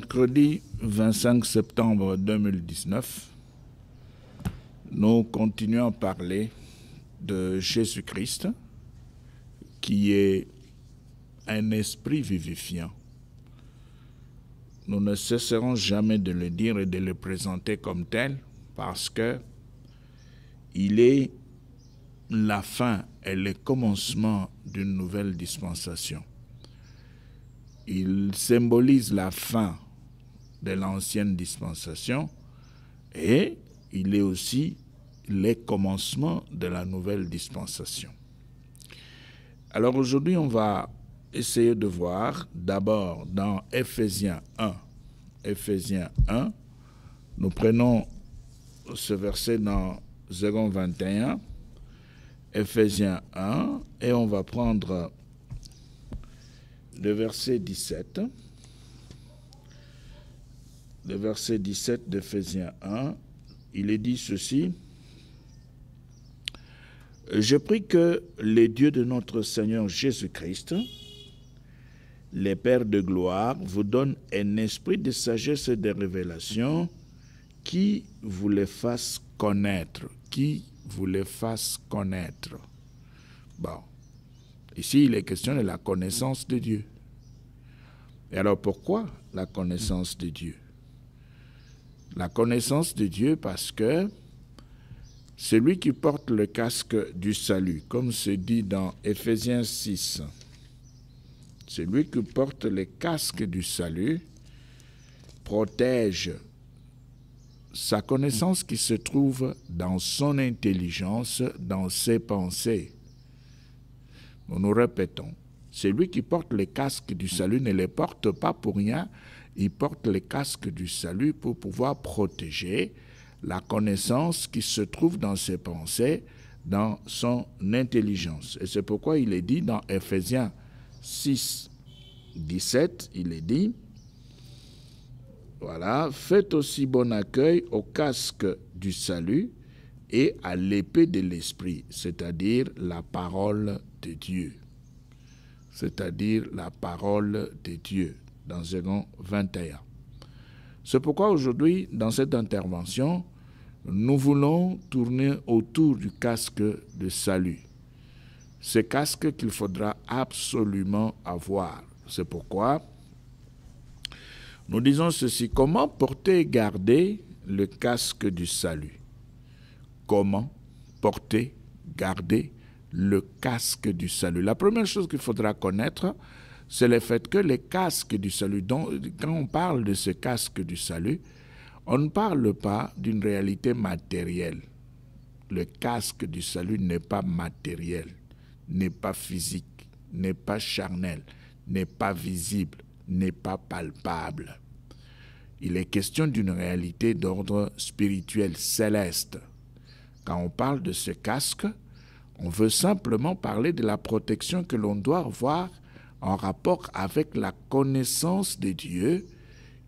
Mercredi 25 septembre 2019, nous continuons à parler de Jésus-Christ, qui est un esprit vivifiant. Nous ne cesserons jamais de le dire et de le présenter comme tel, parce que il est la fin et le commencement d'une nouvelle dispensation. Il symbolise la fin de l'ancienne dispensation et il est aussi le commencement de la nouvelle dispensation. Alors aujourd'hui, on va essayer de voir d'abord dans Éphésiens 1. Éphésiens 1, nous prenons ce verset dans 2 21, Éphésiens 1, et on va prendre le verset 17. Le verset 17 d'Éphésiens 1, il est dit ceci. « Je prie que les dieux de notre Seigneur Jésus-Christ, les Pères de gloire, vous donnent un esprit de sagesse et de révélation qui vous les fasse connaître. » Qui vous les fasse connaître. Bon. Ici, il est question de la connaissance de Dieu. Et alors, pourquoi la connaissance de Dieu? La connaissance de Dieu parce que celui qui porte le casque du salut, comme c'est dit dans Éphésiens 6, celui qui porte le casque du salut protège sa connaissance qui se trouve dans son intelligence, dans ses pensées. Nous répétons, celui qui porte le casque du salut ne les porte pas pour rien, il porte le casque du salut pour pouvoir protéger la connaissance qui se trouve dans ses pensées, dans son intelligence. Et c'est pourquoi il est dit dans Éphésiens 6, 17, il est dit, voilà, faites aussi bon accueil au casque du salut et à l'épée de l'esprit, c'est-à-dire la parole de Dieu. C'est-à-dire la parole de Dieu, dans 2 21. C'est pourquoi aujourd'hui, dans cette intervention, nous voulons tourner autour du casque de salut. Ce casque qu'il faudra absolument avoir. C'est pourquoi nous disons ceci, comment porter et garder le casque du salut? Comment porter, garder le casque du salut? La première chose qu'il faudra connaître, c'est le fait que le casque du salut, quand on parle de ce casque du salut, on ne parle pas d'une réalité matérielle. Le casque du salut n'est pas matériel, n'est pas physique, n'est pas charnel, n'est pas visible, n'est pas palpable. Il est question d'une réalité d'ordre spirituel céleste. Quand on parle de ce casque, on veut simplement parler de la protection que l'on doit avoir en rapport avec la connaissance de Dieu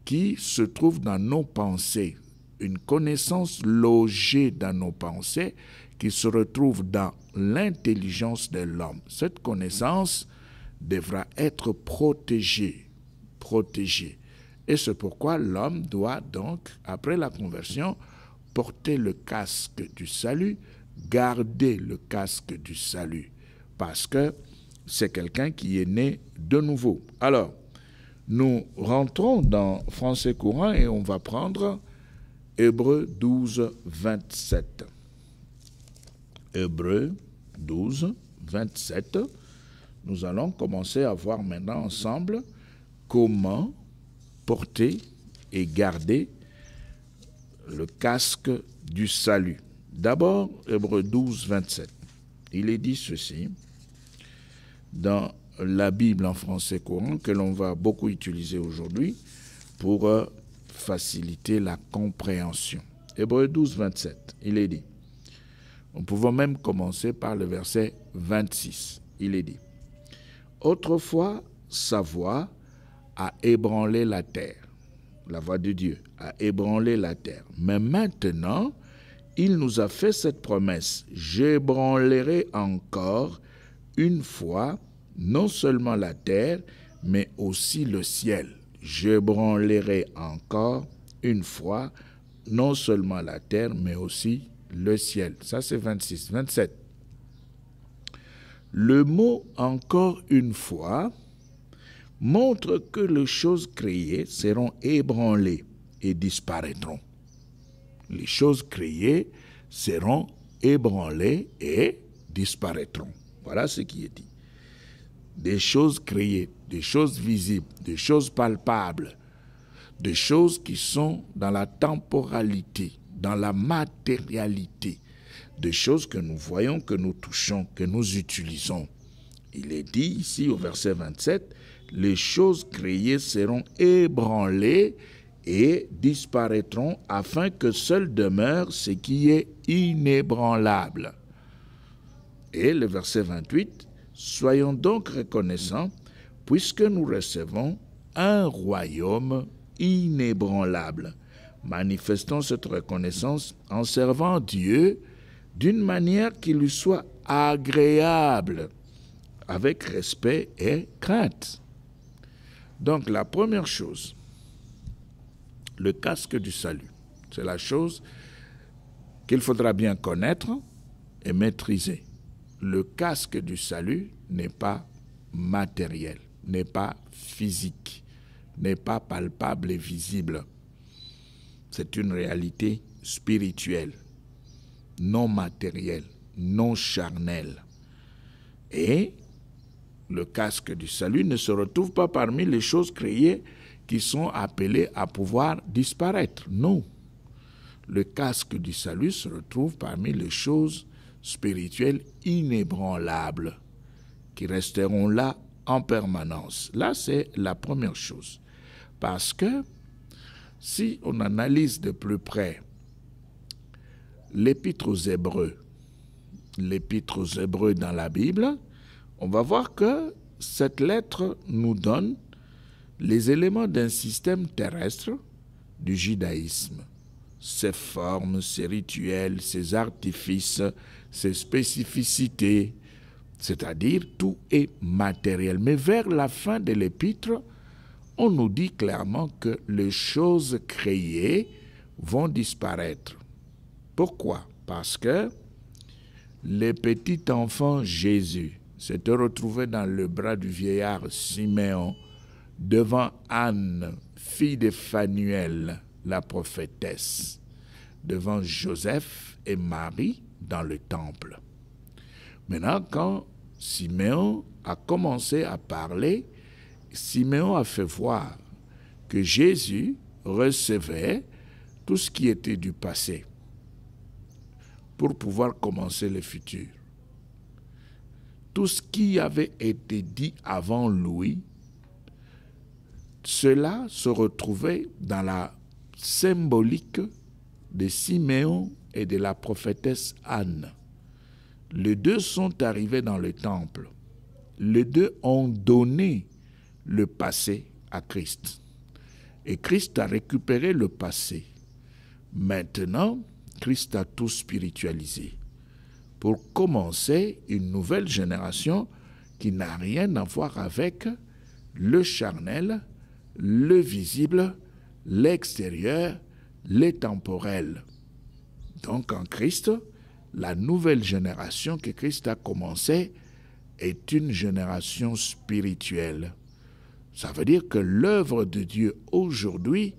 qui se trouve dans nos pensées. Une connaissance logée dans nos pensées qui se retrouve dans l'intelligence de l'homme. Cette connaissance devra être protégée. Et c'est pourquoi l'homme doit donc, après la conversion, porter le casque du salut, garder le casque du salut, parce que c'est quelqu'un qui est né de nouveau. Alors, nous rentrons dans français courant et on va prendre Hébreux 12, 27. Hébreux 12, 27. Nous allons commencer à voir maintenant ensemble comment porter et garder le casque du salut. D'abord, Hébreux 12, 27. Il est dit ceci dans la Bible en français courant que l'on va beaucoup utiliser aujourd'hui pour faciliter la compréhension. Hébreux 12, 27. Il est dit. Nous pouvons même commencer par le verset 26. Il est dit. Autrefois, sa voix a ébranlé la terre. La voix de Dieu a ébranlé la terre. Mais maintenant, il nous a fait cette promesse. J'ébranlerai encore une fois non seulement la terre, mais aussi le ciel. j'ébranlerai encore une fois non seulement la terre, mais aussi le ciel. Ça, c'est 26. 27. Le mot « encore une fois » montre que les choses créées seront ébranlées et disparaîtront. Les choses créées seront ébranlées et disparaîtront. Voilà ce qui est dit. Des choses créées, des choses visibles, des choses palpables, des choses qui sont dans la temporalité, dans la matérialité, des choses que nous voyons, que nous touchons, que nous utilisons. Il est dit ici au verset 27, les choses créées seront ébranlées et disparaîtront afin que seul demeure ce qui est inébranlable. Et le verset 28, soyons donc reconnaissants puisque nous recevons un royaume inébranlable. Manifestons cette reconnaissance en servant Dieu d'une manière qui lui soit agréable, avec respect et crainte. Donc la première chose, le casque du salut, c'est la chose qu'il faudra bien connaître et maîtriser. Le casque du salut n'est pas matériel, n'est pas physique, n'est pas palpable et visible. C'est une réalité spirituelle, non matérielle, non charnelle. Et le casque du salut ne se retrouve pas parmi les choses créées qui sont appelées à pouvoir disparaître. Non. Le casque du salut se retrouve parmi les choses spirituelles inébranlables qui resteront là en permanence. Là, c'est la première chose. Parce que si on analyse de plus près l'épître aux Hébreux dans la Bible, on va voir que cette lettre nous donne les éléments d'un système terrestre du judaïsme. Ses formes, ses rituels, ses artifices, ses spécificités, c'est-à-dire tout est matériel. Mais vers la fin de l'épître, on nous dit clairement que les choses créées vont disparaître. Pourquoi? Parce que le petit enfant Jésus s'était retrouvé dans le bras du vieillard Siméon devant Anne, fille de Phanuel, la prophétesse, devant Joseph et Marie dans le temple. Maintenant, quand Siméon a commencé à parler, Siméon a fait voir que Jésus recevait tout ce qui était du passé pour pouvoir commencer le futur. Tout ce qui avait été dit avant lui, cela se retrouvait dans la symbolique de Siméon et de la prophétesse Anne. Les deux sont arrivés dans le temple. Les deux ont donné le passé à Christ. Et Christ a récupéré le passé. Maintenant, Christ a tout spiritualisé pour commencer une nouvelle génération qui n'a rien à voir avec le charnel, le visible, l'extérieur, le temporel. Donc en Christ, la nouvelle génération que Christ a commencée est une génération spirituelle. Ça veut dire que l'œuvre de Dieu aujourd'hui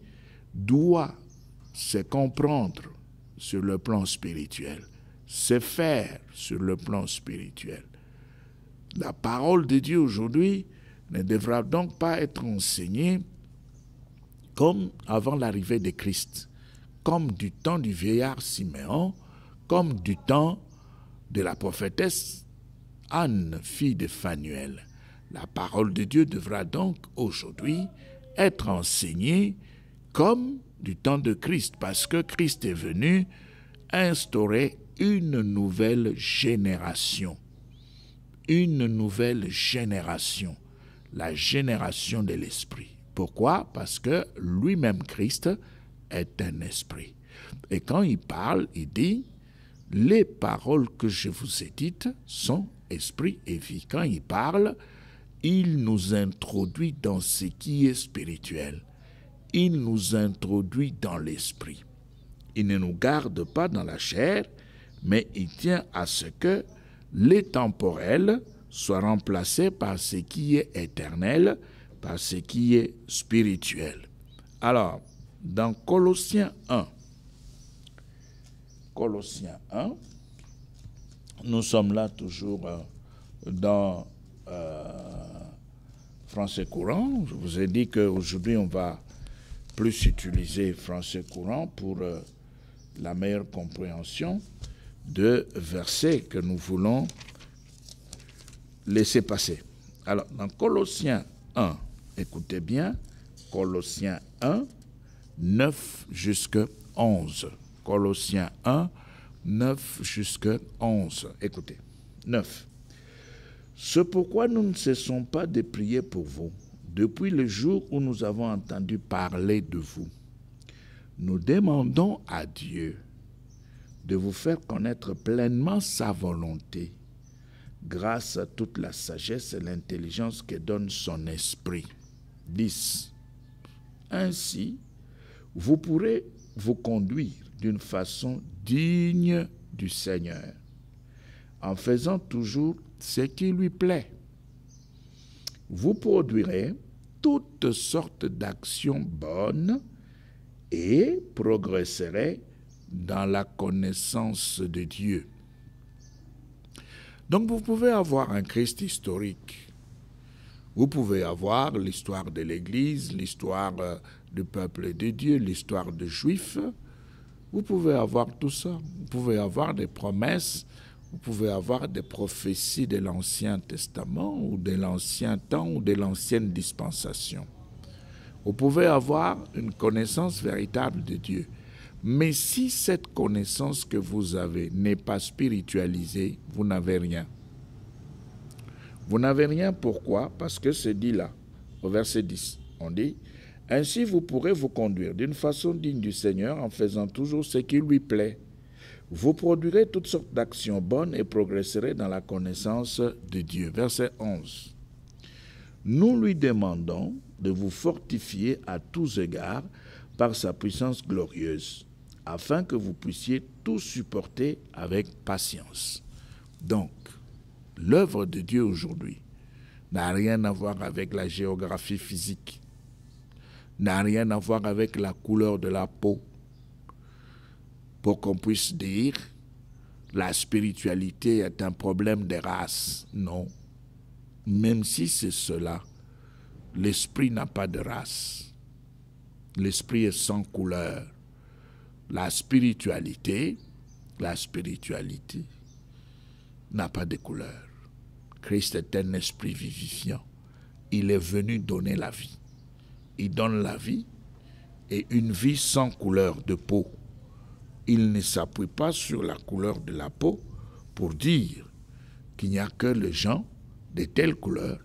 doit se comprendre sur le plan spirituel, se faire sur le plan spirituel. La parole de Dieu aujourd'hui ne devra donc pas être enseignée comme avant l'arrivée de Christ, comme du temps du vieillard Siméon, comme du temps de la prophétesse Anne, fille de Phanuel. La parole de Dieu devra donc aujourd'hui être enseignée comme du temps de Christ, parce que Christ est venu instaurer une nouvelle génération. Une nouvelle génération, la génération de l'esprit. Pourquoi? Parce que lui-même, Christ, est un esprit. Et quand il parle, il dit, les paroles que je vous ai dites sont esprit et vie. Quand il parle, il nous introduit dans ce qui est spirituel. Il nous introduit dans l'esprit. Il ne nous garde pas dans la chair, mais il tient à ce que les temporels soient remplacés par ce qui est éternel, par ce qui est spirituel. Alors, dans Colossiens 1, nous sommes là toujours dans français courant. Je vous ai dit qu'aujourd'hui, on va plus utiliser français courant pour la meilleure compréhension de versets que nous voulons laisser passer. Alors, dans Colossiens 1, écoutez bien, Colossiens 1, 9 jusqu'à 11. Colossiens 1, 9 jusqu'à 11. Écoutez, 9. C'est pourquoi nous ne cessons pas de prier pour vous, depuis le jour où nous avons entendu parler de vous. Nous demandons à Dieu de vous faire connaître pleinement sa volonté, grâce à toute la sagesse et l'intelligence que donne son esprit. 10. Ainsi, vous pourrez vous conduire d'une façon digne du Seigneur, en faisant toujours ce qui lui plaît. Vous produirez toutes sortes d'actions bonnes et progresserez dans la connaissance de Dieu. Donc vous pouvez avoir un Christ historique. Vous pouvez avoir l'histoire de l'Église, l'histoire du peuple de Dieu, l'histoire des Juifs. Vous pouvez avoir tout ça. Vous pouvez avoir des promesses, vous pouvez avoir des prophéties de l'Ancien Testament ou de l'Ancien Temps ou de l'Ancienne Dispensation. Vous pouvez avoir une connaissance véritable de Dieu. Mais si cette connaissance que vous avez n'est pas spiritualisée, vous n'avez rien. Vous n'avez rien, pourquoi? Parce que c'est dit là, au verset 10, on dit « Ainsi vous pourrez vous conduire d'une façon digne du Seigneur en faisant toujours ce qui lui plaît. Vous produirez toutes sortes d'actions bonnes et progresserez dans la connaissance de Dieu. » Verset 11. Nous lui demandons de vous fortifier à tous égards par sa puissance glorieuse, afin que vous puissiez tout supporter avec patience. Donc, l'œuvre de Dieu aujourd'hui n'a rien à voir avec la géographie physique, n'a rien à voir avec la couleur de la peau, pour qu'on puisse dire la spiritualité est un problème de race. Non. Même si c'est cela, l'esprit n'a pas de race. L'esprit est sans couleur. La spiritualité n'a pas de couleur. Christ est un esprit vivifiant. Il est venu donner la vie. Il donne la vie et une vie sans couleur de peau. Il ne s'appuie pas sur la couleur de la peau pour dire qu'il n'y a que les gens de telle couleur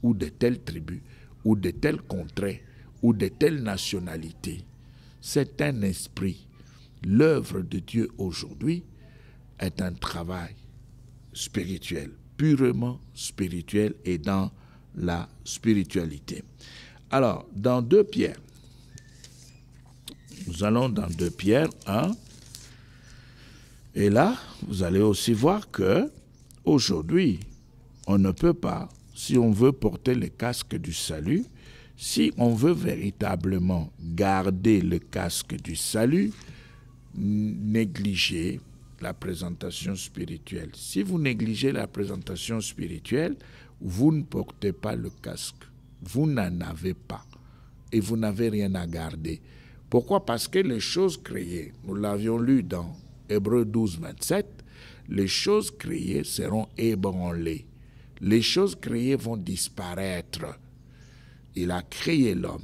ou de telle tribu ou de telle contrée ou de telle nationalité. C'est un esprit. L'œuvre de Dieu aujourd'hui est un travail spirituel, purement spirituel et dans la spiritualité. Alors, dans 2 Pierre, nous allons dans 2 Pierre 1, et là, vous allez aussi voir que aujourd'hui, on ne peut pas, si on veut porter le casque du salut, si on veut véritablement garder le casque du salut, négliger la présentation spirituelle. Si vous négligez la présentation spirituelle, vous ne portez pas le casque. Vous n'en avez pas. Et vous n'avez rien à garder. Pourquoi? Parce que les choses créées, nous l'avions lu dans Hébreux 12, 27, les choses créées seront ébranlées. Les choses créées vont disparaître. Il a créé l'homme,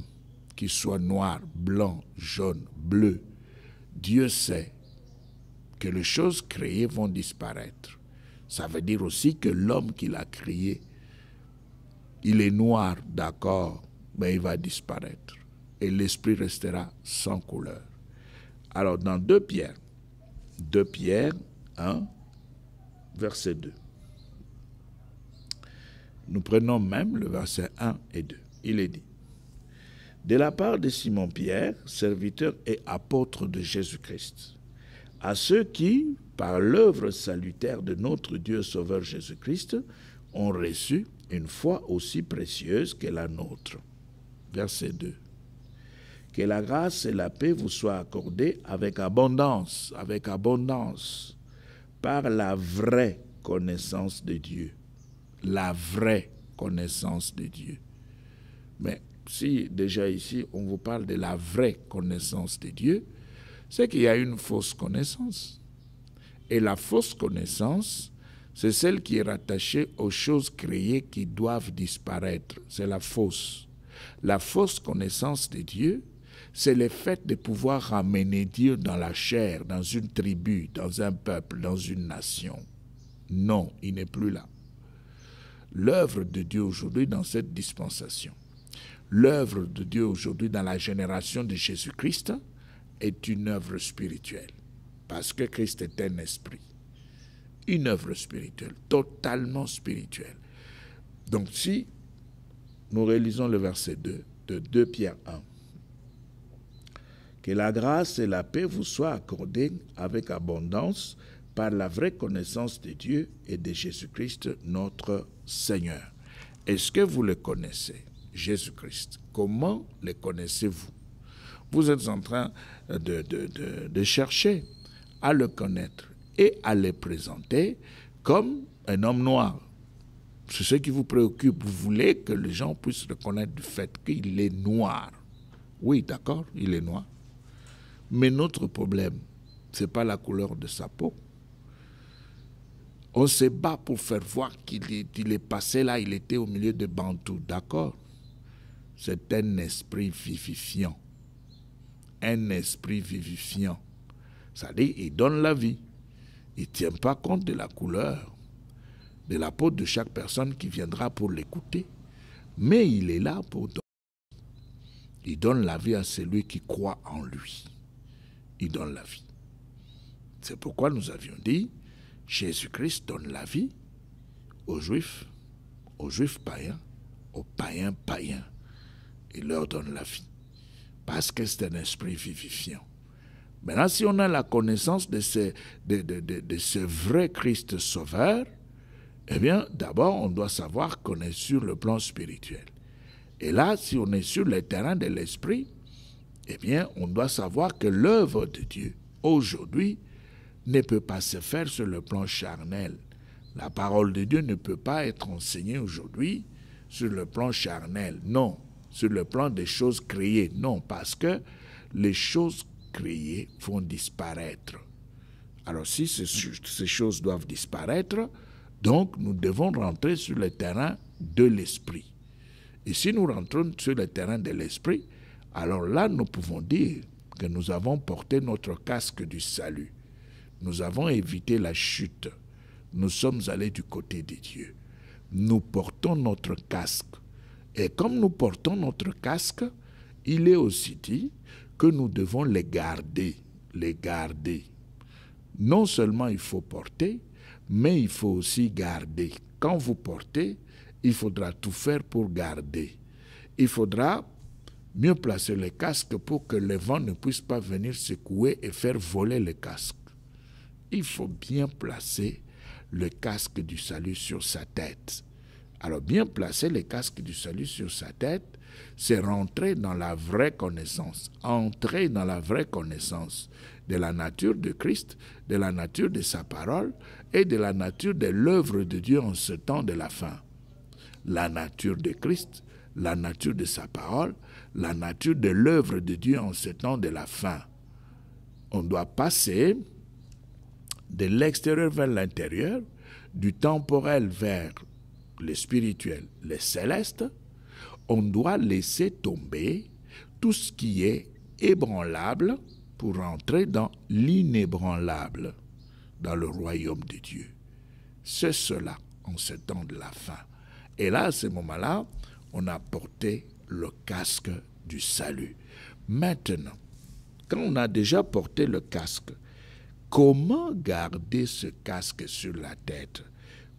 qu'il soit noir, blanc, jaune, bleu. Dieu sait que les choses créées vont disparaître. Ça veut dire aussi que l'homme qu'il a créé, il est noir, d'accord, mais il va disparaître. Et l'esprit restera sans couleur. Alors, dans 2 Pierre 1, verset 2. Nous prenons même le verset 1 et 2. Il est dit: de la part de Simon-Pierre, serviteur et apôtre de Jésus-Christ, à ceux qui, par l'œuvre salutaire de notre Dieu Sauveur Jésus-Christ, ont reçu une foi aussi précieuse que la nôtre. Verset 2. Que la grâce et la paix vous soient accordées avec abondance, par la vraie connaissance de Dieu. La vraie connaissance de Dieu. Mais si déjà ici on vous parle de la vraie connaissance de Dieu, c'est qu'il y a une fausse connaissance. Et la fausse connaissance, c'est celle qui est rattachée aux choses créées qui doivent disparaître. C'est la fausse. La fausse connaissance de Dieu, c'est le fait de pouvoir ramener Dieu dans la chair, dans une tribu, dans un peuple, dans une nation. Non, il n'est plus là. L'œuvre de Dieu aujourd'hui dans cette dispensation, l'œuvre de Dieu aujourd'hui dans la génération de Jésus-Christ est une œuvre spirituelle. Parce que Christ est un esprit. Une œuvre spirituelle, totalement spirituelle. Donc si nous relisons le verset 2 de 2 Pierre 1, que la grâce et la paix vous soient accordées avec abondance par la vraie connaissance de Dieu et de Jésus-Christ notre Seigneur. Est-ce que vous le connaissez, Jésus-Christ? Comment le connaissez-vous? Vous êtes en train de chercher à le connaître et à le présenter comme un homme noir. C'est ce qui vous préoccupe. Vous voulez que les gens puissent reconnaître du fait qu'il est noir. Oui, d'accord, il est noir. Mais notre problème, ce n'est pas la couleur de sa peau. On se bat pour faire voir qu'il est passé là, il était au milieu de Bantous, d'accord? C'est un esprit vivifiant. Un esprit vivifiant. C'est-à-dire, il donne la vie. Il ne tient pas compte de la couleur, de la peau de chaque personne qui viendra pour l'écouter. Mais il est là pour donner. Il donne la vie à celui qui croit en lui. Il donne la vie. C'est pourquoi nous avions dit, Jésus-Christ donne la vie aux Juifs païens, aux païens païens. Il leur donne la vie. Parce que c'est un esprit vivifiant. Maintenant, si on a la connaissance de ce vrai Christ sauveur, eh bien, d'abord, on doit savoir qu'on est sur le plan spirituel. Et là, si on est sur le terrain de l'esprit, eh bien, on doit savoir que l'œuvre de Dieu, aujourd'hui, ne peut pas se faire sur le plan charnel. La parole de Dieu ne peut pas être enseignée aujourd'hui sur le plan charnel. Non, sur le plan des choses créées. Non, parce que les choses créées vont disparaître. Alors, si ces choses doivent disparaître, donc nous devons rentrer sur le terrain de l'esprit. Et si nous rentrons sur le terrain de l'esprit, alors là, nous pouvons dire que nous avons porté notre casque du salut. Nous avons évité la chute. Nous sommes allés du côté de Dieu. Nous portons notre casque. Et comme nous portons notre casque, il est aussi dit que nous devons les garder. Les garder. Non seulement il faut porter, mais il faut aussi garder. Quand vous portez, il faudra tout faire pour garder. Il faudra mieux placer le casque pour que le vent ne puisse pas venir secouer et faire voler le casque. Il faut bien placer le casque du salut sur sa tête. Alors bien placer le casque du salut sur sa tête, c'est rentrer dans la vraie connaissance, entrer dans la vraie connaissance de la nature de Christ, de la nature de sa parole et de la nature de l'œuvre de Dieu en ce temps de la fin. La nature de Christ, la nature de sa parole, la nature de l'œuvre de Dieu en ce temps de la fin. On doit passer de l'extérieur vers l'intérieur, du temporel vers le spirituel, le céleste. On doit laisser tomber tout ce qui est ébranlable pour entrer dans l'inébranlable, dans le royaume de Dieu. C'est cela en ce temps de la fin. Et là, à ce moment-là, on a porté le casque du salut. Maintenant, quand on a déjà porté le casque, comment garder ce casque sur la tête?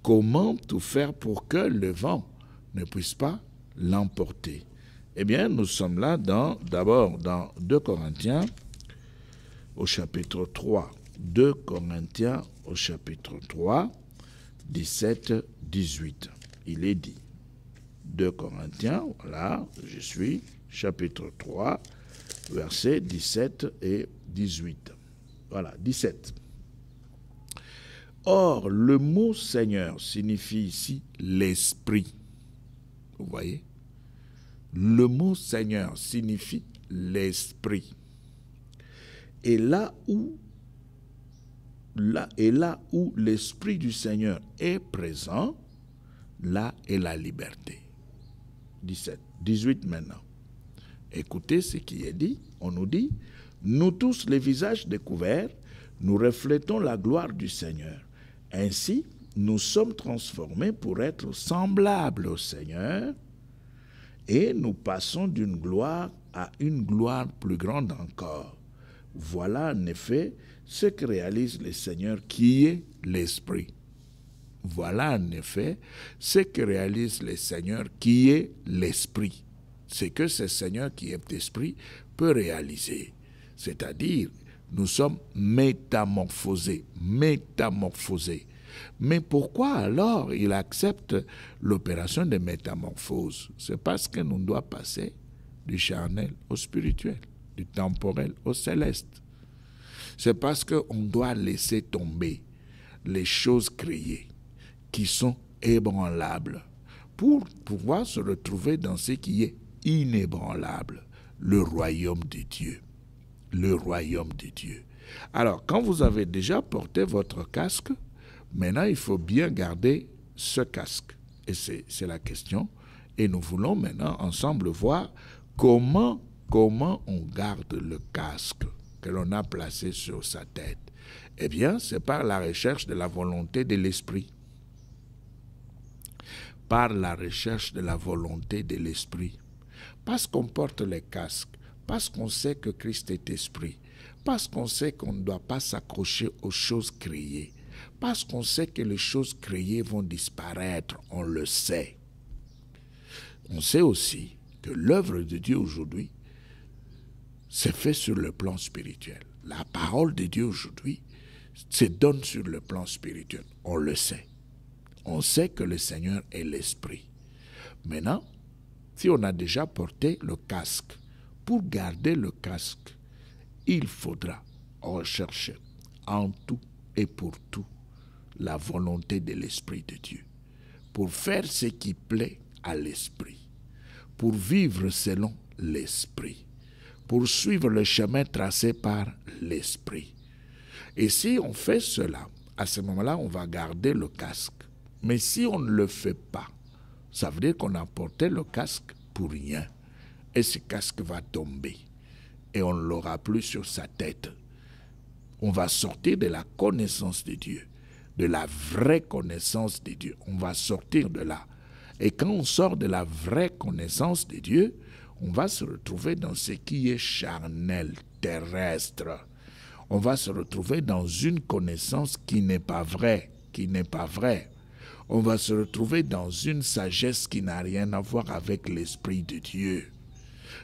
Comment tout faire pour que le vent ne puisse pas l'emporter. Eh bien, nous sommes là d'abord dans 2 Corinthiens au chapitre 3. 2 Corinthiens au chapitre 3, 17-18. Il est dit. 2 Corinthiens, voilà, je suis, chapitre 3, versets 17 et 18. Voilà, 17. Or, le mot Seigneur signifie ici l'Esprit. Vous voyez? Le mot Seigneur signifie l'Esprit. Et là où l'Esprit du Seigneur est présent, là est la liberté. 17. 18 maintenant. Écoutez ce qui est dit. On nous dit, nous tous les visages découverts, nous reflétons la gloire du Seigneur. Ainsi, nous sommes transformés pour être semblables au Seigneur et nous passons d'une gloire à une gloire plus grande encore. Voilà en effet ce que réalise le Seigneur qui est l'Esprit. Voilà en effet ce que réalise le Seigneur qui est l'Esprit. Ce que ce Seigneur qui est l'Esprit peut réaliser. C'est-à-dire, nous sommes métamorphosés. Mais pourquoi alors il accepte l'opération de métamorphose? C'est parce que nous devons passer du charnel au spirituel, du temporel au céleste. C'est parce qu'on doit laisser tomber les choses créées qui sont ébranlables pour pouvoir se retrouver dans ce qui est inébranlable, le royaume de Dieu. Le royaume de Dieu. Alors, quand vous avez déjà porté votre casque, maintenant il faut bien garder ce casque. Et c'est la question. Et nous voulons maintenant ensemble voir comment on garde le casque que l'on a placé sur sa tête. Eh bien, c'est par la recherche de la volonté de l'Esprit. Par la recherche de la volonté de l'Esprit. Parce qu'on porte les casques, parce qu'on sait que Christ est Esprit, parce qu'on sait qu'on ne doit pas s'accrocher aux choses créées, parce qu'on sait que les choses créées vont disparaître, on le sait. On sait aussi que l'œuvre de Dieu aujourd'hui s'est faite sur le plan spirituel. La parole de Dieu aujourd'hui se donne sur le plan spirituel, on le sait. On sait que le Seigneur est l'Esprit. Maintenant, si on a déjà porté le casque, pour garder le casque, il faudra rechercher en tout et pour tout la volonté de l'Esprit de Dieu, pour faire ce qui plaît à l'Esprit, pour vivre selon l'Esprit, pour suivre le chemin tracé par l'Esprit. Et si on fait cela, à ce moment-là, on va garder le casque. Mais si on ne le fait pas, ça veut dire qu'on a porté le casque pour rien. Et ce casque va tomber. Et on ne l'aura plus sur sa tête. On va sortir de la connaissance de Dieu, de la vraie connaissance de Dieu. On va sortir de là. Et quand on sort de la vraie connaissance de Dieu, on va se retrouver dans ce qui est charnel, terrestre. On va se retrouver dans une connaissance qui n'est pas vraie, On va se retrouver dans une sagesse qui n'a rien à voir avec l'Esprit de Dieu.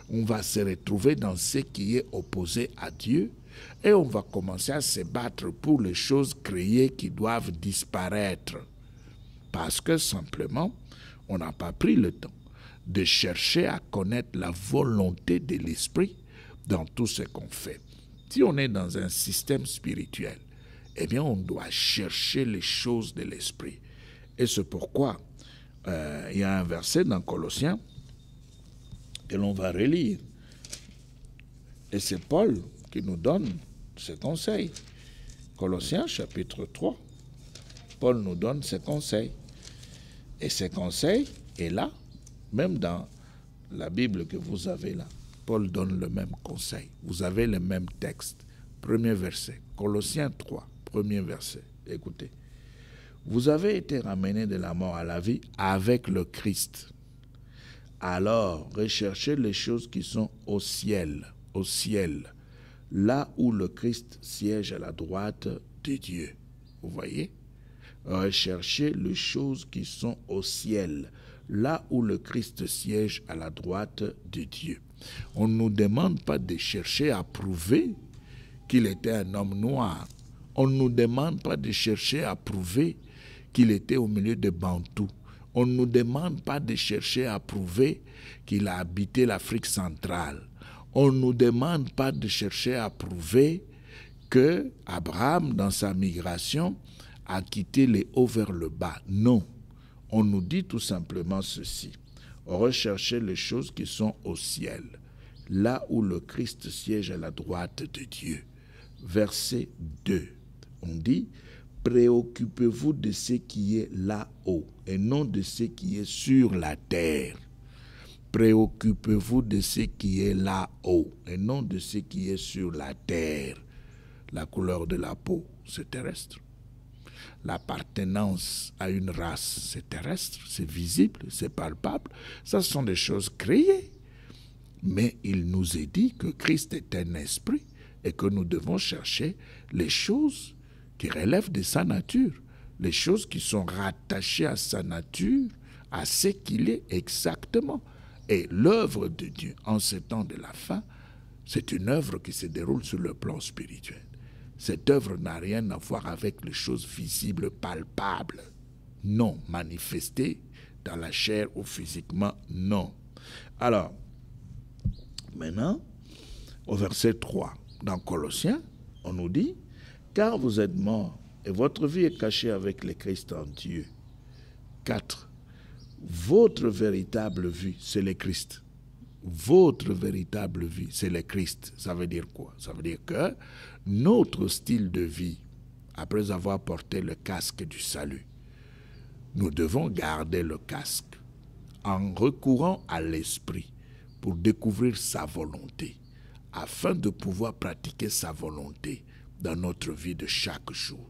On va se retrouver dans ce qui est opposé à Dieu et on va commencer à se battre pour les choses créées qui doivent disparaître. Parce que simplement, on n'a pas pris le temps de chercher à connaître la volonté de l'Esprit dans tout ce qu'on fait. Si on est dans un système spirituel, eh bien on doit chercher les choses de l'Esprit. Et c'est pourquoi il y a un verset dans Colossiens que l'on va relire. Et c'est Paul qui nous donne ce conseil. Colossiens chapitre 3. Paul nous donne ce conseil. Et ce conseil est là, même dans la Bible que vous avez là. Paul donne le même conseil. Vous avez le même texte. Premier verset. Colossiens 3, premier verset. Écoutez. Vous avez été ramenés de la mort à la vie avec le Christ. Alors, recherchez les choses qui sont au ciel, là où le Christ siège à la droite de Dieu. Vous voyez? Recherchez les choses qui sont au ciel, là où le Christ siège à la droite de Dieu. On ne nous demande pas de chercher à prouver qu'il était un homme noir. On ne nous demande pas de chercher à prouver qu'il était au milieu de Bantous. On ne nous demande pas de chercher à prouver qu'il a habité l'Afrique centrale. On ne nous demande pas de chercher à prouver que Abraham, dans sa migration, a quitté les hauts vers le bas. Non. On nous dit tout simplement ceci. Recherchez les choses qui sont au ciel, là où le Christ siège à la droite de Dieu. Verset 2. On dit, préoccupez-vous de ce qui est là-haut et non de ce qui est sur la terre. Préoccupez-vous de ce qui est là-haut et non de ce qui est sur la terre. La couleur de la peau, c'est terrestre. L'appartenance à une race, c'est terrestre, c'est visible, c'est palpable. Ça, ce sont des choses créées. Mais il nous est dit que Christ est un esprit et que nous devons chercher les choses qui relèvent de sa nature, les choses qui sont rattachées à sa nature, à ce qu'il est exactement. Et l'œuvre de Dieu en ce temps de la fin, c'est une œuvre qui se déroule sur le plan spirituel. Cette œuvre n'a rien à voir avec les choses visibles, palpables. Non, manifestées dans la chair ou physiquement, non. Alors, maintenant, au verset 3, dans Colossiens, on nous dit, « Car vous êtes morts, et votre vie est cachée avec le Christ en Dieu. » 4. Votre véritable vie, c'est le Christ. Votre véritable vie, c'est le Christ. Ça veut dire quoi? Ça veut dire que notre style de vie, après avoir porté le casque du salut, nous devons garder le casque en recourant à l'esprit pour découvrir sa volonté, afin de pouvoir pratiquer sa volonté dans notre vie de chaque jour,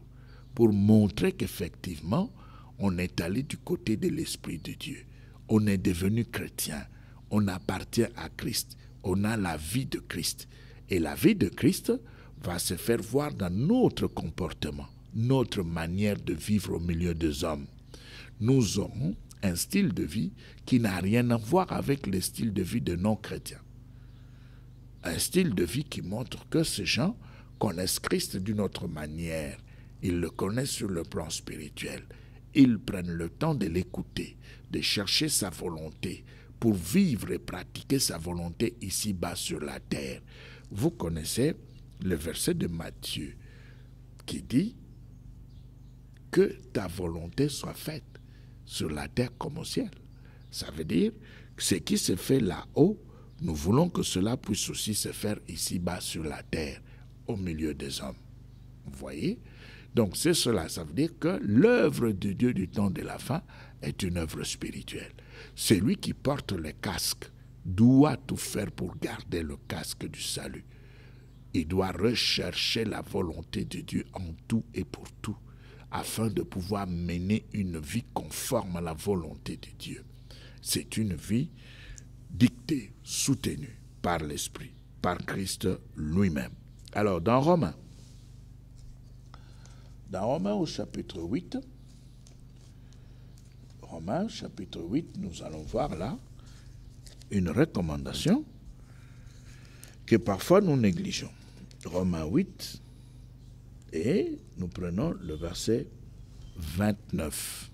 pour montrer qu'effectivement, on est allé du côté de l'Esprit de Dieu. On est devenu chrétien. On appartient à Christ. On a la vie de Christ. Et la vie de Christ va se faire voir dans notre comportement, notre manière de vivre au milieu des hommes. Nous aurons un style de vie qui n'a rien à voir avec le style de vie de non-chrétiens. Un style de vie qui montre que ces gens connaissent Christ d'une autre manière. Ils le connaissent sur le plan spirituel. Ils prennent le temps de l'écouter, de chercher sa volonté, pour vivre et pratiquer sa volonté ici-bas sur la terre. Vous connaissez le verset de Matthieu qui dit que ta volonté soit faite sur la terre comme au ciel. Ça veut dire que ce qui se fait là-haut, nous voulons que cela puisse aussi se faire ici-bas sur la terre, au milieu des hommes. Vous voyez? Donc c'est cela, ça veut dire que l'œuvre de Dieu du temps de la fin est une œuvre spirituelle. Celui qui porte le casque doit tout faire pour garder le casque du salut. Il doit rechercher la volonté de Dieu en tout et pour tout, afin de pouvoir mener une vie conforme à la volonté de Dieu. C'est une vie dictée, soutenue par l'Esprit, par Christ lui-même. Alors, dans Romains au chapitre 8, Romains chapitre 8, nous allons voir là une recommandation que parfois nous négligeons. Romains 8, et nous prenons le verset 29.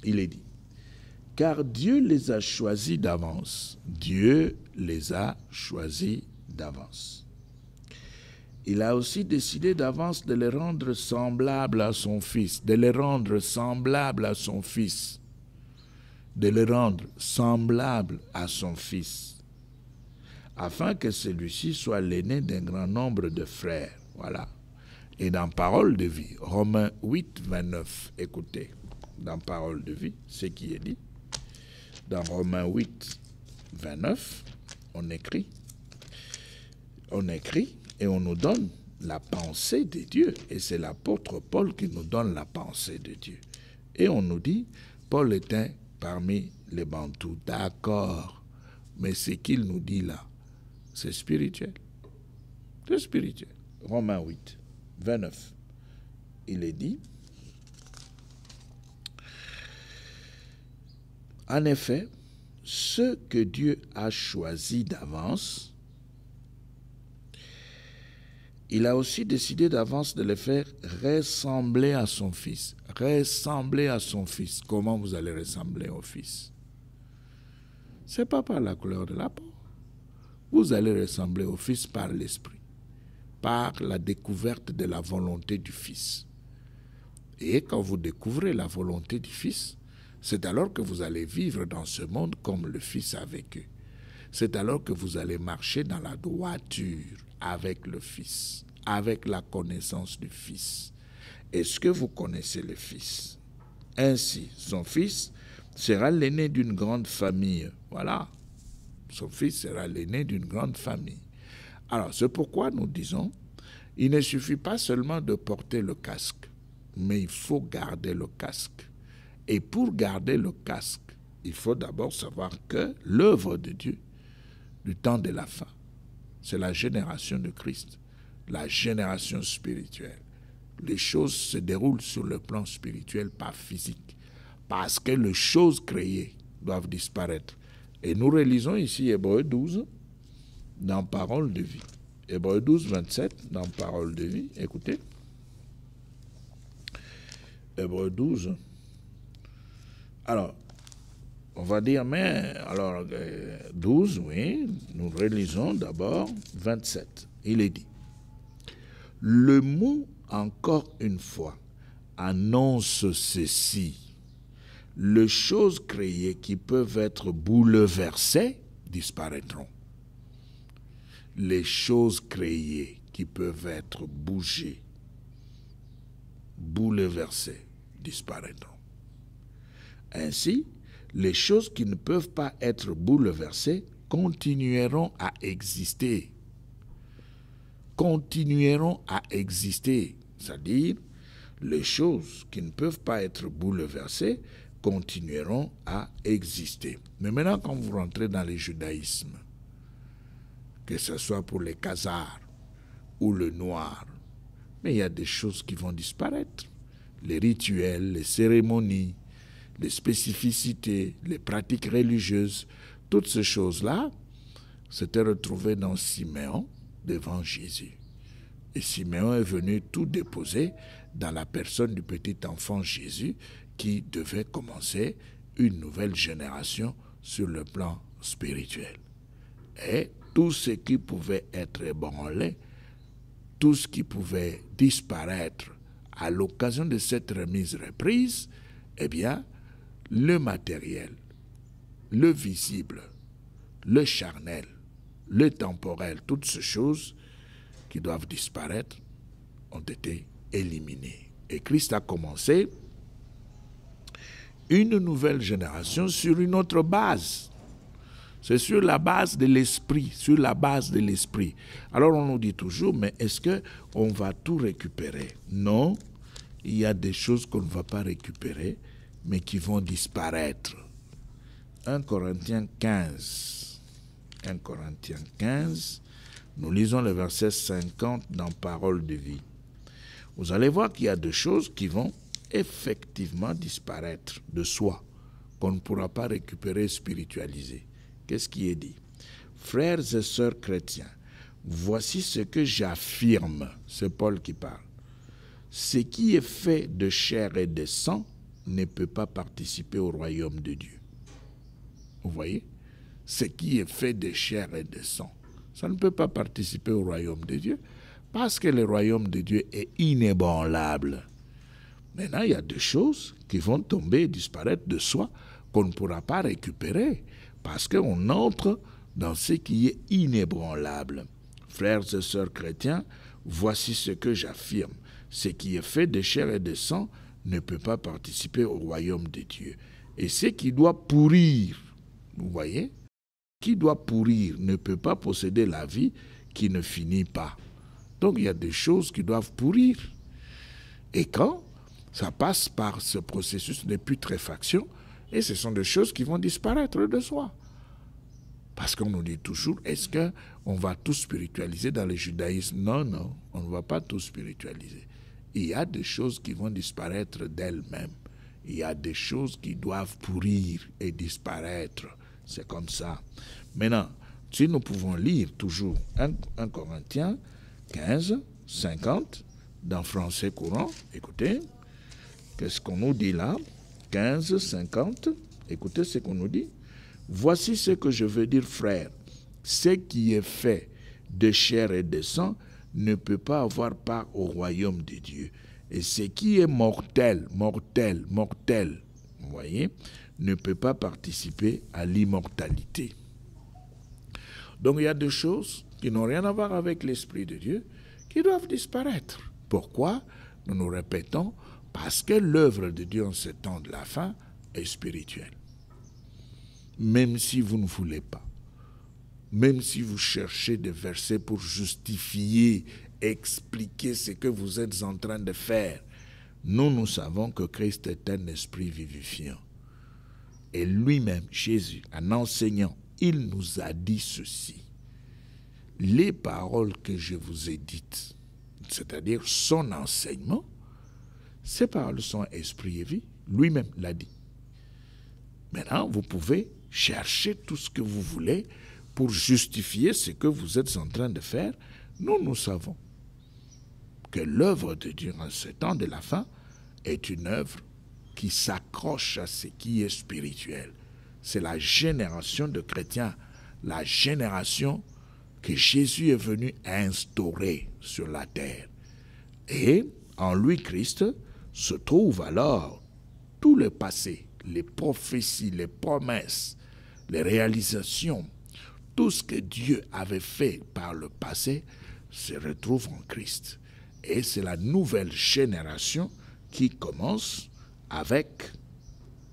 Il est dit, « Car Dieu les a choisis d'avance. » Dieu les a choisis d'avance. Il a aussi décidé d'avance de les rendre semblables à son Fils, de les rendre semblables à son Fils, de les rendre semblables à son Fils, afin que celui-ci soit l'aîné d'un grand nombre de frères. Voilà. Et dans Parole de vie, Romains 8, 29, écoutez, dans Parole de vie, ce qui est dit. Dans Romains 8, 29, on écrit, et on nous donne la pensée de Dieu. Et c'est l'apôtre Paul qui nous donne la pensée de Dieu. Et on nous dit, Paul était parmi les Bantous. D'accord. Mais ce qu'il nous dit là, c'est spirituel. C'est spirituel. Romains 8, 29. Il est dit, En effet, ceux que Dieu a choisis d'avance, il a aussi décidé d'avance de les faire ressembler à son Fils. Ressembler à son Fils. Comment vous allez ressembler au Fils? Ce n'est pas par la couleur de la peau. Vous allez ressembler au Fils par l'Esprit, par la découverte de la volonté du Fils. Et quand vous découvrez la volonté du Fils, c'est alors que vous allez vivre dans ce monde comme le Fils a vécu. C'est alors que vous allez marcher dans la droiture avec le Fils, avec la connaissance du Fils. Est-ce que vous connaissez le Fils? Ainsi, son Fils sera l'aîné d'une grande famille. Voilà, son Fils sera l'aîné d'une grande famille. Alors, c'est pourquoi nous disons, il ne suffit pas seulement de porter le casque, mais il faut garder le casque. Et pour garder le casque, il faut d'abord savoir que l'œuvre de Dieu du temps de la fin, c'est la génération de Christ, la génération spirituelle. Les choses se déroulent sur le plan spirituel, pas physique, parce que les choses créées doivent disparaître. Et nous relisons ici Hébreux 12 dans Parole de vie. Hébreux 12, 27 dans Parole de vie. Écoutez. Hébreux 12. Alors, on va dire, mais, alors, 12, oui, nous relisons d'abord 27. Il est dit, le mot, encore une fois, annonce ceci. Les choses créées qui peuvent être bouleversées disparaîtront. Les choses créées qui peuvent être bougées, bouleversées, disparaîtront. Ainsi, les choses qui ne peuvent pas être bouleversées continueront à exister. Continueront à exister. C'est-à-dire, les choses qui ne peuvent pas être bouleversées continueront à exister. Mais maintenant, quand vous rentrez dans le judaïsme, que ce soit pour les Khazars ou le noir, mais il y a des choses qui vont disparaître. Les rituels, les cérémonies, les spécificités, les pratiques religieuses, toutes ces choses-là s'étaient retrouvées dans Siméon devant Jésus. Et Siméon est venu tout déposer dans la personne du petit enfant Jésus qui devait commencer une nouvelle génération sur le plan spirituel. Et tout ce qui pouvait être ébranlé, tout ce qui pouvait disparaître à l'occasion de cette remise-reprise, eh bien, le matériel, le visible, le charnel, le temporel, toutes ces choses qui doivent disparaître ont été éliminées. Et Christ a commencé une nouvelle génération sur une autre base. C'est sur la base de l'esprit, sur la base de l'esprit. Alors on nous dit toujours, mais est-ce qu'on va tout récupérer? Non, il y a des choses qu'on ne va pas récupérer, mais qui vont disparaître. 1 Corinthiens 15. 1 Corinthiens 15, nous lisons le verset 50 dans Parole de vie. Vous allez voir qu'il y a des choses qui vont effectivement disparaître de soi, qu'on ne pourra pas récupérer, spiritualiser. Qu'est-ce qui est dit? Frères et sœurs chrétiens, voici ce que j'affirme. C'est Paul qui parle. Ce qui est fait de chair et de sang ne peut pas participer au royaume de Dieu. Vous voyez? Ce qui est fait de chair et de sang, ça ne peut pas participer au royaume de Dieu parce que le royaume de Dieu est inébranlable. Maintenant, il y a des choses qui vont tomber et disparaître de soi qu'on ne pourra pas récupérer parce qu'on entre dans ce qui est inébranlable. Frères et sœurs chrétiens, voici ce que j'affirme. Ce qui est fait de chair et de sang ne peut pas participer au royaume de Dieu. Et ce qui doit pourrir, vous voyez, qui doit pourrir ne peut pas posséder la vie qui ne finit pas. Donc il y a des choses qui doivent pourrir. Et quand ça passe par ce processus de putréfaction, et ce sont des choses qui vont disparaître de soi. Parce qu'on nous dit toujours, est-ce qu'on va tout spiritualiser dans le judaïsme? Non, non, on ne va pas tout spiritualiser. Il y a des choses qui vont disparaître d'elles-mêmes. il y a des choses qui doivent pourrir et disparaître. C'est comme ça. Maintenant, si nous pouvons lire toujours 1 Corinthiens 15, 50, dans français courant, écoutez, qu'est-ce qu'on nous dit là? 15, 50, écoutez ce qu'on nous dit. Voici ce que je veux dire, frères. Ce qui est fait de chair et de sang ne peut pas avoir part au royaume de Dieu. Et ce qui est mortel, vous voyez, ne peut pas participer à l'immortalité. Donc il y a des choses qui n'ont rien à voir avec l'Esprit de Dieu qui doivent disparaître. Pourquoi? Nous nous répétons, parce que l'œuvre de Dieu en ce temps de la fin est spirituelle. Même si vous ne voulez pas, même si vous cherchez des versets pour justifier, expliquer ce que vous êtes en train de faire, nous savons que Christ est un esprit vivifiant. Et lui-même, Jésus, en enseignant, il nous a dit ceci. Les paroles que je vous ai dites, c'est-à-dire son enseignement, ces paroles sont esprit et vie. Lui-même l'a dit. Maintenant, vous pouvez chercher tout ce que vous voulez pour justifier ce que vous êtes en train de faire. Nous savons que l'œuvre de Dieu en ce temps de la fin est une œuvre qui s'accroche à ce qui est spirituel. C'est la génération de chrétiens, la génération que Jésus est venu instaurer sur la terre. Et en lui, Christ, se trouve alors tout le passé, les prophéties, les promesses, les réalisations, tout ce que Dieu avait fait par le passé se retrouve en Christ. Et c'est la nouvelle génération qui commence avec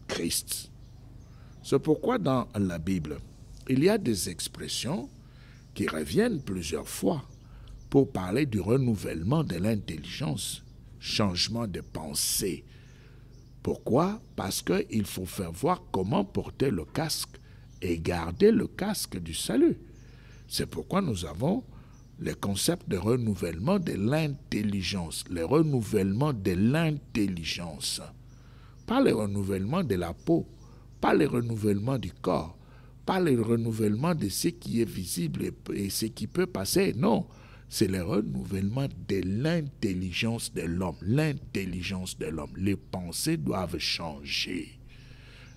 Christ. C'est pourquoi dans la Bible, il y a des expressions qui reviennent plusieurs fois pour parler du renouvellement de l'intelligence, changement de pensée. Pourquoi? Parce qu'il faut faire voir comment porter le casque et garder le casque du salut. C'est pourquoi nous avons le concept de renouvellement de l'intelligence, le renouvellement de l'intelligence. Pas le renouvellement de la peau, pas le renouvellement du corps, pas le renouvellement de ce qui est visible et ce qui peut passer, non. C'est le renouvellement de l'intelligence de l'homme. L'intelligence de l'homme. Les pensées doivent changer.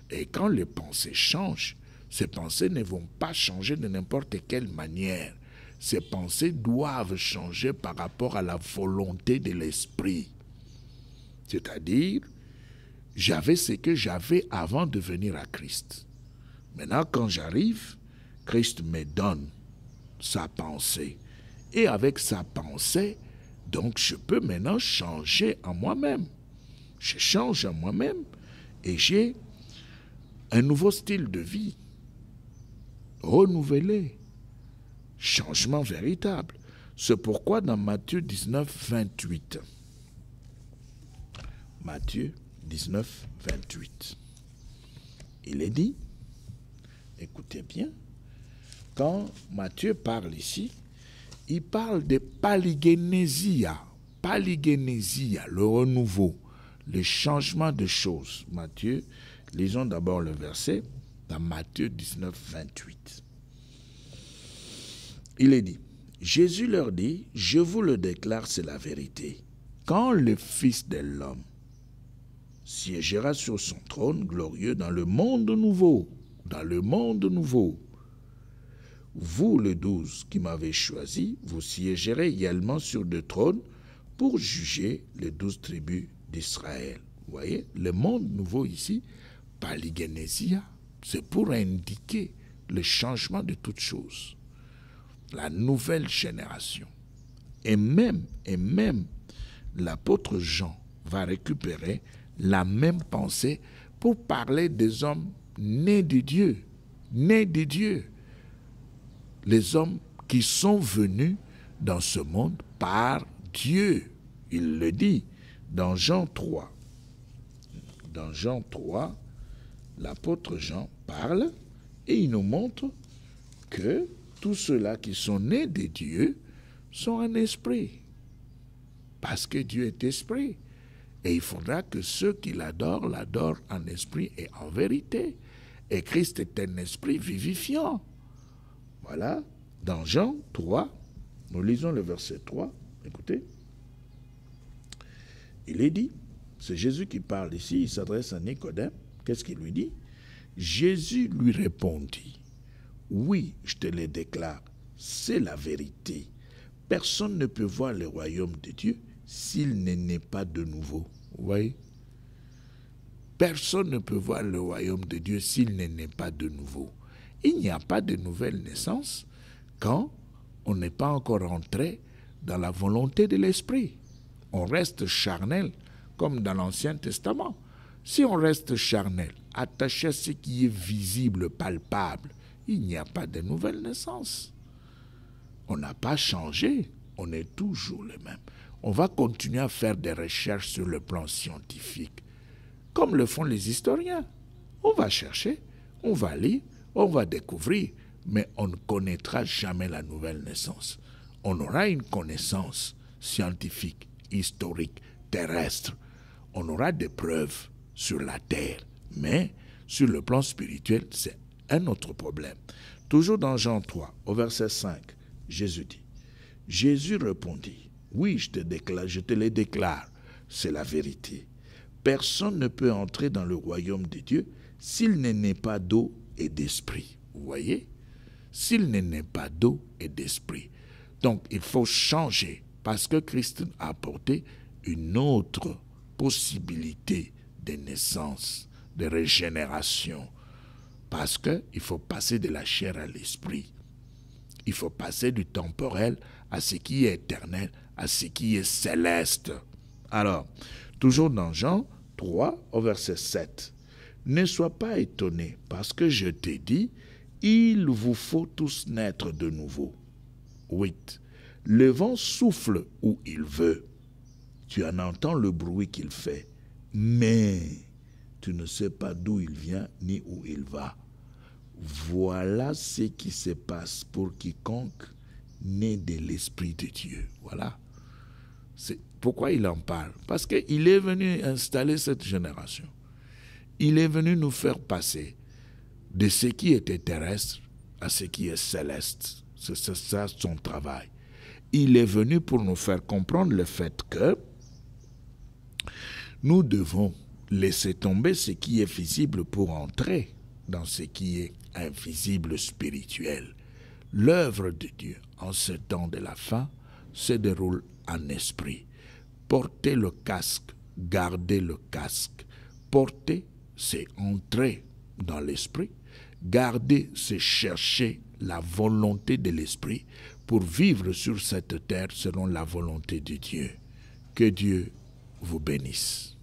Et quand les pensées changent, ces pensées ne vont pas changer de n'importe quelle manière. Ces pensées doivent changer par rapport à la volonté de l'esprit. C'est-à-dire, j'avais ce que j'avais avant de venir à Christ. Maintenant, quand j'arrive, Christ me donne sa pensée. Et avec sa pensée, donc je peux maintenant changer en moi-même. Je change en moi-même et j'ai un nouveau style de vie renouvelé. Changement véritable. C'est pourquoi dans Matthieu 19, 28, Matthieu 19, 28, il est dit, écoutez bien, quand Matthieu parle ici, il parle de paligénésia, le renouveau, le changement de choses. Matthieu, lisons d'abord le verset dans Matthieu 19, 28. Il est dit, Jésus leur dit, je vous le déclare, c'est la vérité. Quand le Fils de l'homme siégera sur son trône glorieux dans le monde nouveau, vous, les 12 qui m'avez choisi, vous siégerez également sur des trônes pour juger les 12 tribus d'Israël. Vous voyez, le monde nouveau ici, paligénésia, c'est pour indiquer le changement de toutes choses. La nouvelle génération. Et même l'apôtre Jean va récupérer la même pensée pour parler des hommes nés de Dieu. Les hommes qui sont venus dans ce monde par Dieu. Il le dit dans Jean 3. Dans Jean 3, l'apôtre Jean parle et il nous montre que tous ceux-là qui sont nés de Dieu sont un esprit. Parce que Dieu est esprit. Et il faudra que ceux qui l'adorent en esprit et en vérité. Et Christ est un esprit vivifiant. Voilà, dans Jean 3, nous lisons le verset 3, écoutez. Il est dit, c'est Jésus qui parle ici, il s'adresse à Nicodème. Qu'est-ce qu'il lui dit? Jésus lui répondit, oui, je te le déclare, c'est la vérité. Personne ne peut voir le royaume de Dieu s'il n'est né pas de nouveau. Vous voyez? Personne ne peut voir le royaume de Dieu s'il n'est né pas de nouveau. Il n'y a pas de nouvelle naissance quand on n'est pas encore entré dans la volonté de l'esprit. On reste charnel comme dans l'Ancien Testament. Si on reste charnel, attaché à ce qui est visible, palpable, il n'y a pas de nouvelle naissance. On n'a pas changé, on est toujours le même. On va continuer à faire des recherches sur le plan scientifique, comme le font les historiens. On va chercher, on va lire, on va découvrir, mais on ne connaîtra jamais la nouvelle naissance. On aura une connaissance scientifique, historique, terrestre. On aura des preuves sur la terre, mais sur le plan spirituel, c'est un autre problème. Toujours dans Jean 3, au verset 5, Jésus dit, Jésus répondit, oui, je te le déclare, c'est la vérité. Personne ne peut entrer dans le royaume de Dieu s'il n'est né pas d'eau et d'esprit. Vous voyez? S'il n'est né pas d'eau et d'esprit. Donc, il faut changer parce que Christ a apporté une autre possibilité de naissance, de régénération. Parce qu'il faut passer de la chair à l'esprit. Il faut passer du temporel à ce qui est éternel, à ce qui est céleste. Alors, toujours dans Jean 3, au verset 7. Ne sois pas étonné, parce que je t'ai dit, il vous faut tous naître de nouveau. 8. Le vent souffle où il veut. Tu en entends le bruit qu'il fait, mais tu ne sais pas d'où il vient ni où il va. Voilà ce qui se passe pour quiconque né de l'Esprit de Dieu. Voilà. C'est pourquoi il en parle. Parce qu'il est venu installer cette génération. Il est venu nous faire passer de ce qui était terrestre à ce qui est céleste. C'est ça son travail. Il est venu pour nous faire comprendre le fait que nous devons laisser tomber ce qui est visible pour entrer dans ce qui est invisible spirituel. L'œuvre de Dieu en ce temps de la fin se déroule en esprit. Porter le casque, garder le casque. Porter, c'est entrer dans l'esprit. Garder, c'est chercher la volonté de l'esprit pour vivre sur cette terre selon la volonté de Dieu. Que Dieu vous bénisse.